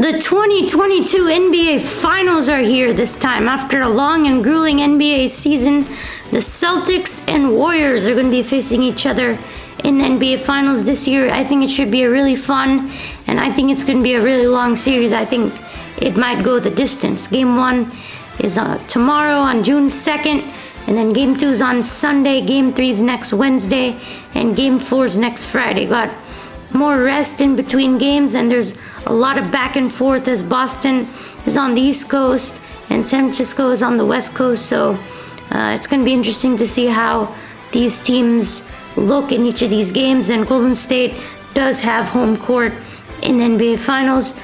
The 2022 NBA Finals are here this time. After a long and grueling NBA season, the Celtics and Warriors are going to be facing each other in the NBA Finals this year. I think it should be a really fun, and I think it's going to be a really long series. I think it might go the distance. Game 1 is tomorrow on June 2nd, and then Game 2 is on Sunday, Game 3 is next Wednesday, and Game 4 is next Friday. Got more rest in between games, and there's a lot of back and forth as Boston is on the East Coast and San Francisco is on the West Coast. So it's going to be interesting to see how these teams look in each of these games. And Golden State does have home court in the NBA Finals.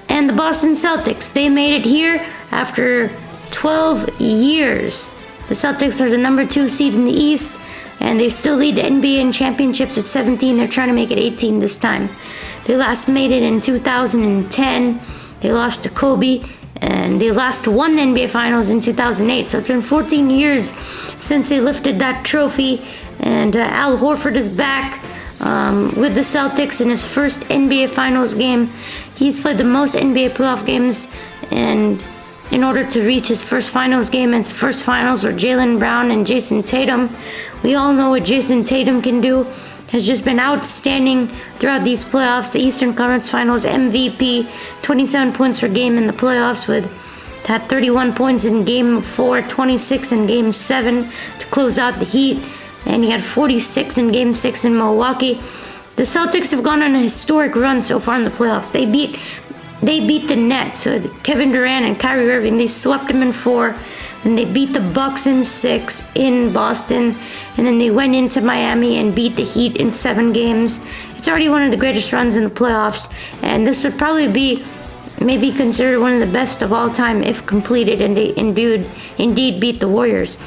And the Boston Celtics, they made it here after 12 years. The Celtics are the number 2 seed in the East, and they still lead the NBA in championships at 17. They're trying to make it 18 this time. They last made it in 2010. They lost to Kobe, and they last won the NBA Finals in 2008. So it's been 14 years since they lifted that trophy. And Al Horford is back with the Celtics in his first NBA Finals game. He's played the most NBA playoff games, and in order to reach his first finals game, and his first finals were Jaylen Brown and Jason Tatum. We all know what Jason Tatum can do. Has just been outstanding throughout these playoffs. The Eastern Conference Finals MVP, 27 points per game in the playoffs, with had 31 points in Game 4, 26 in Game 7 to close out the Heat, and he had 46 in Game 6 in Milwaukee. The Celtics have gone on a historic run so far in the playoffs. They beat the Nets, so Kevin Durant and Kyrie Irving, they swept them in 4. And they beat the Bucks in 6 in Boston. And then they went into Miami and beat the Heat in 7 games. It's already one of the greatest runs in the playoffs. And this would probably be maybe considered one of the best of all time if completed. And they indeed beat the Warriors.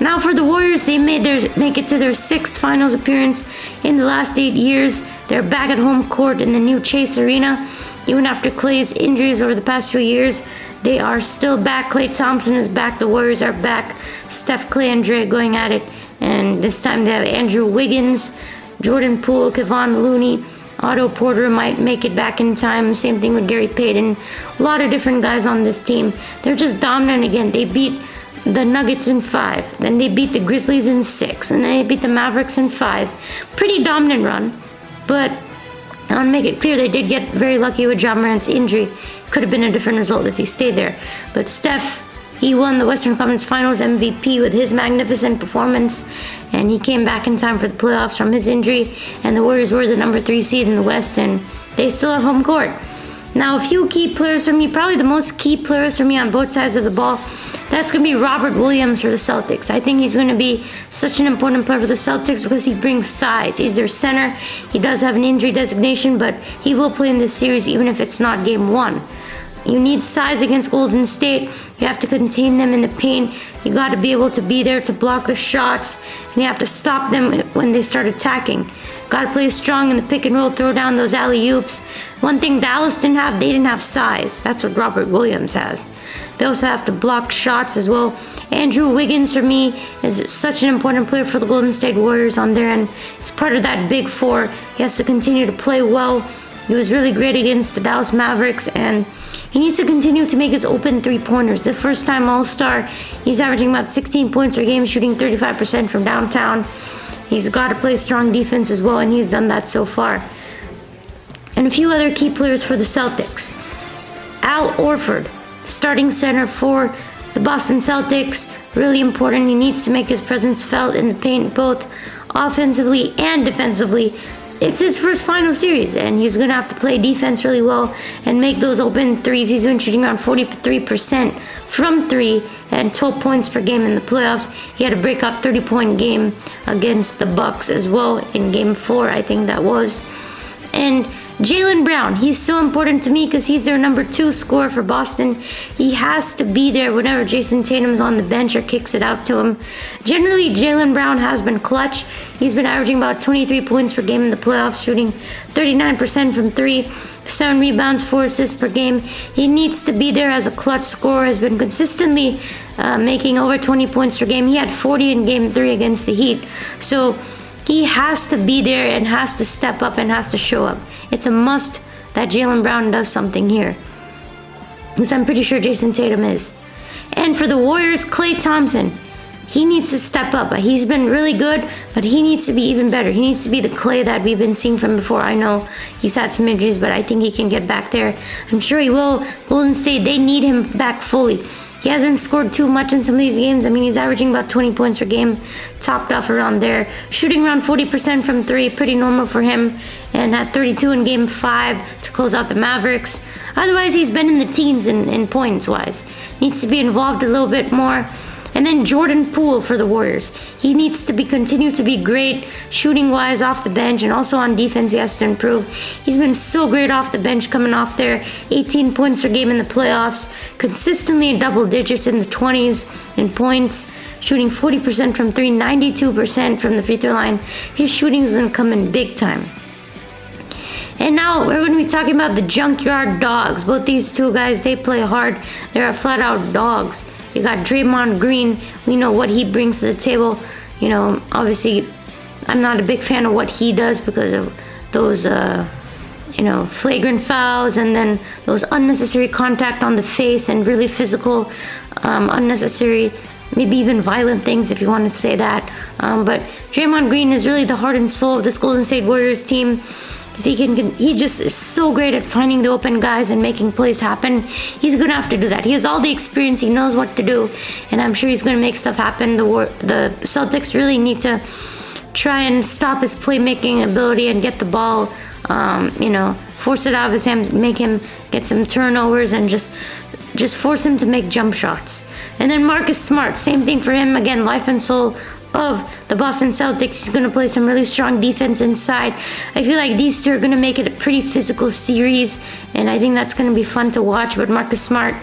Now for the Warriors, they make it to their 6th finals appearance in the last 8 years. They're back at home court in the new Chase Arena. Even after Klay's injuries over the past few years, they are still back. Klay Thompson is back. The Warriors are back. Steph, Klay, and Dre going at it. And this time they have Andrew Wiggins, Jordan Poole, Kevon Looney. Otto Porter might make it back in time. Same thing with Gary Payton. A lot of different guys on this team. They're just dominant again. They beat the Nuggets in 5. Then they beat the Grizzlies in 6. And then they beat the Mavericks in 5. Pretty dominant run. But I want to make it clear they did get very lucky with Ja Morant's injury. Could have been a different result if he stayed there. But Steph, he won the Western Conference Finals MVP with his magnificent performance, and he came back in time for the playoffs from his injury, and the Warriors were the number 3 seed in the West, and they still have home court. Now, a few key players for me, probably the most key players for me on both sides of the ball, that's going to be Robert Williams for the Celtics. I think he's going to be such an important player for the Celtics because he brings size. He's their center. He does have an injury designation, but he will play in this series even if it's not Game 1. You need size against Golden State. You have to contain them in the paint. You got to be able to be there to block the shots, and you have to stop them when they start attacking. Got to play strong in the pick and roll, throw down those alley-oops. One thing Dallas didn't have, they didn't have size. That's what Robert Williams has. They also have to block shots as well. Andrew Wiggins, for me, is such an important player for the Golden State Warriors on their end. He's part of that big 4. He has to continue to play well. He was really great against the Dallas Mavericks, and he needs to continue to make his open 3-pointers. The first-time All-Star, he's averaging about 16 points per game, shooting 35% from downtown. He's got to play strong defense as well, and he's done that so far. And a few other key players for the Celtics. Al Horford, starting center for the Boston Celtics, really important. He needs to make his presence felt in the paint, both offensively and defensively. It's his first final series, and he's going to have to play defense really well and make those open threes. He's been shooting around 43% from 3 and 12 points per game in the playoffs. He had a breakout 30-point game against the Bucks as well in Game 4, I think that was. And Jaylen Brown, he's so important to me because he's their number 2 scorer for Boston. He has to be there whenever Jason Tatum's on the bench or kicks it out to him. Generally, Jaylen Brown has been clutch. He's been averaging about 23 points per game in the playoffs, shooting 39% from 3, 7 rebounds, 4 assists per game. He needs to be there as a clutch scorer. Has been consistently making over 20 points per game. He had 40 in Game 3 against the Heat. So he has to be there and has to step up and has to show up. It's a must that Jaylen Brown does something here. Because I'm pretty sure Jason Tatum is. And for the Warriors, Klay Thompson. He needs to step up. He's been really good, but he needs to be even better. He needs to be the Klay that we've been seeing from before. I know he's had some injuries, but I think he can get back there. I'm sure he will. Golden State, they need him back fully. He hasn't scored too much in some of these games. I mean, he's averaging about 20 points per game, topped off around there. Shooting around 40% from three, pretty normal for him. And at 32 in Game 5 to close out the Mavericks. Otherwise, he's been in the teens in points-wise. Needs to be involved a little bit more. And then Jordan Poole for the Warriors. He needs to continue to be great shooting-wise off the bench, and also on defense he has to improve. He's been so great off the bench coming off there. 18 points per game in the playoffs. Consistently in double digits in the 20s in points. Shooting 40% from three, 92% from the free throw line. His shooting is going to come in big time. And now we're going to be talking about the Junkyard Dogs. Both these two guys, they play hard. They're flat-out dogs. You got Draymond Green. We know what he brings to the table. You know, obviously, I'm not a big fan of what he does because of those, flagrant fouls and then those unnecessary contact on the face and really physical, unnecessary, maybe even violent things if you want to say that. But Draymond Green is really the heart and soul of this Golden State Warriors team. If he just is so great at finding the open guys and making plays happen. He's gonna have to do that. He has all the experience. He knows what to do, and I'm sure he's gonna make stuff happen. The Celtics really need to try and stop his playmaking ability and get the ball, force it out of his hands, make him get some turnovers, and just force him to make jump shots. And then Marcus Smart, same thing for him. Again, life and soul of the Boston Celtics. He's going to play some really strong defense inside. I feel like these two are going to make it a pretty physical series, and I think that's going to be fun to watch. But Marcus Smart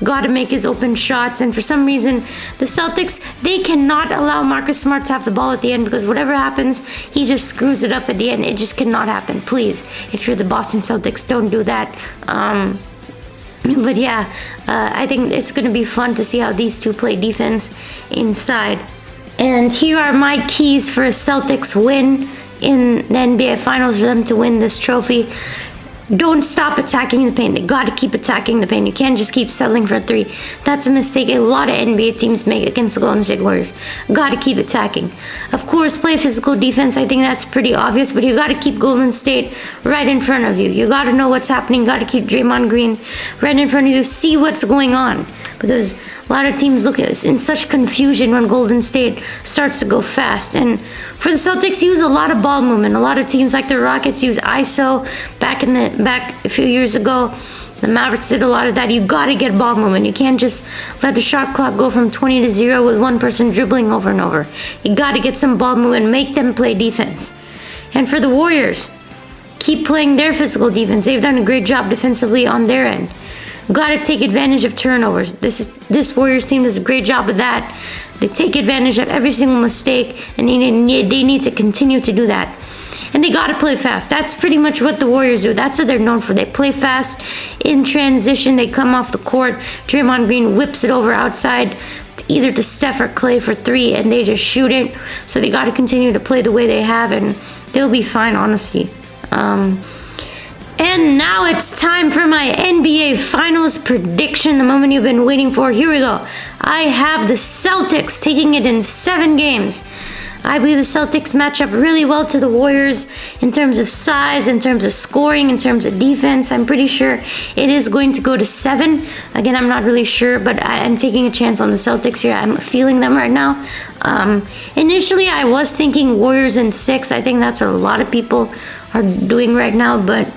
got to make his open shots, and for some reason the Celtics, they cannot allow Marcus Smart to have the ball at the end, because whatever happens, he just screws it up at the end. It just cannot happen. Please, if you're the Boston Celtics, don't do that. But yeah, I think it's going to be fun to see how these two play defense inside. And here are my keys for a Celtics win in the NBA Finals for them to win this trophy. Don't stop attacking the paint. They got to keep attacking the paint. You can't just keep settling for a three. That's a mistake a lot of NBA teams make against the Golden State Warriors. Got to keep attacking. Of course, play physical defense. I think that's pretty obvious, but you got to keep Golden State right in front of you. You got to know what's happening. Got to keep Draymond Green right in front of you. See what's going on, because a lot of teams look at us in such confusion when Golden State starts to go fast. And for the Celtics, use a lot of ball movement. A lot of teams like the Rockets use ISO back a few years ago. The Mavericks did a lot of that. You got to get ball movement. You can't just let the shot clock go from 20 to 0 with one person dribbling over and over. You got to get some ball movement. Make them play defense. And for the Warriors, keep playing their physical defense. They've done a great job defensively on their end. Got to take advantage of turnovers. This Warriors team does a great job of that. They take advantage of every single mistake, and they need to continue to do that. And they got to play fast. That's pretty much what the Warriors do. That's what they're known for. They play fast in transition. They come off the court. Draymond Green whips it over outside, either to Steph or Klay for three, and they just shoot it. So they got to continue to play the way they have, and they'll be fine, honestly. And now it's time for my NBA Finals prediction, the moment you've been waiting for. Here we go. I have the Celtics taking it in 7 games. I believe the Celtics match up really well to the Warriors in terms of size, in terms of scoring, in terms of defense. I'm pretty sure it is going to go to 7. Again, I'm not really sure, but I'm taking a chance on the Celtics here. I'm feeling them right now. Initially, I was thinking Warriors in 6. I think that's what a lot of people are doing right now, but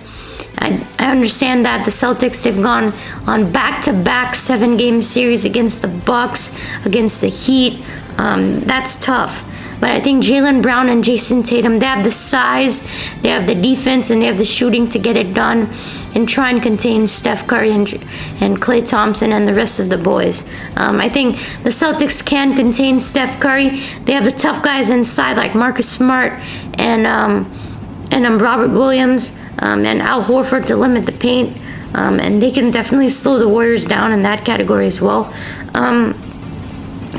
I understand that the Celtics, they've gone on back-to-back 7-game series against the Bucks, against the Heat. That's tough. But I think Jaylen Brown and Jason Tatum, they have the size, they have the defense, and they have the shooting to get it done and try and contain Steph Curry and Klay Thompson and the rest of the boys. I think the Celtics can contain Steph Curry. They have the tough guys inside like Marcus Smart and Robert Williams and Al Horford to limit the paint. And they can definitely slow the Warriors down in that category as well.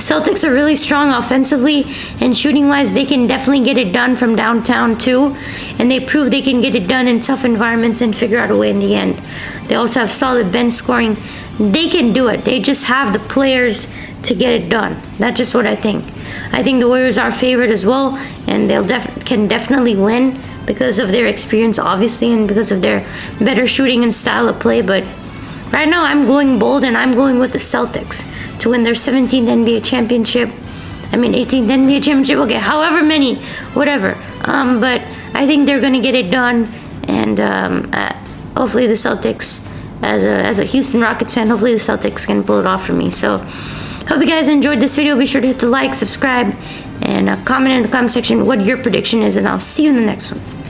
Celtics are really strong offensively, and shooting-wise, they can definitely get it done from downtown too. And they prove they can get it done in tough environments and figure out a way in the end. They also have solid bench scoring. They can do it. They just have the players to get it done. That's just what I think. I think the Warriors are favored as well, and they'll can definitely win because of their experience, obviously, and because of their better shooting and style of play. But right now, I'm going bold, and I'm going with the Celtics to win their 17th NBA championship. 18th NBA championship. Okay, however many, whatever. But I think they're gonna get it done, and hopefully the Celtics, as a Houston Rockets fan, hopefully the Celtics can pull it off for me. So, hope you guys enjoyed this video. Be sure to hit the like, subscribe, and comment in the comment section what your prediction is, and I'll see you in the next one.